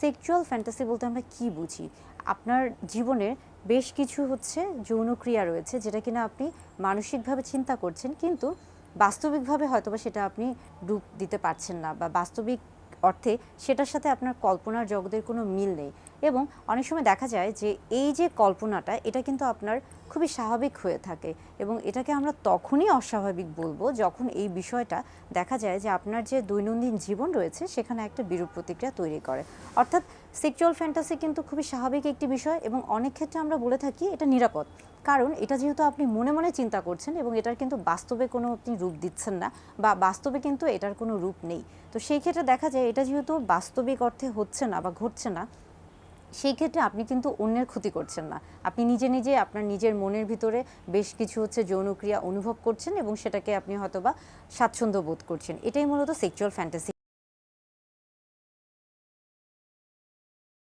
Sexual fantasy বলতে আমরা কি বুঝি? আপনার জীবনের বেশ কিছু হচ্ছে যৌনক্রিয়া রয়েছে যেটা কিনা আপনি মানসিকভাবে চিন্তা করছেন, কিন্তু বাস্তবিকভাবে হয়তোবা সেটা আপনি রূপ দিতে পারছেন না, বা বাস্তবিক অর্থে সেটার সাথে আপনার কল্পনার জগতের কোনো মিল নেই। এবং অনেক সময় দেখা যায় যে এই যে কল্পনাটা, এটা কিন্তু আপনার খুবই স্বাভাবিক হয়ে থাকে, এবং এটাকে আমরা তখনই অস্বাভাবিক বলবো যখন এই বিষয়টা দেখা যায় যে আপনার যে দৈনন্দিন জীবন রয়েছে সেখানে একটা বিরূপ প্রতিক্রিয়া তৈরি করে। অর্থাৎ সেক্সুয়াল ফ্যান্টাসি কিন্তু খুবই স্বাভাবিক একটি বিষয়, এবং অনেক ক্ষেত্রে আমরা বলে থাকি এটা নিরাপদ, কারণ এটা যেহেতু আপনি মনে মনে চিন্তা করছেন এবং এটার কিন্তু বাস্তবে কোনো আপনি রূপ দিচ্ছেন না, বা বাস্তবে কিন্তু এটার কোনো রূপ নেই। তো সেই ক্ষেত্রে দেখা যায় এটা যেহেতু বাস্তবিক অর্থে হচ্ছে না বা ঘটছে না, সেই ক্ষেত্রে আপনি কিন্তু অন্যের ক্ষতি করছেন না, আপনি নিজে নিজে আপনার নিজের মনের ভিতরে বেশ কিছু হচ্ছে যৌনক্রিয়া অনুভব করছেন এবং সেটাকে আপনি হয়তোবা স্বাচ্ছন্দ্য বোধ করছেন। এটাই মূলত সেক্সুয়াল ফ্যান্টাসি।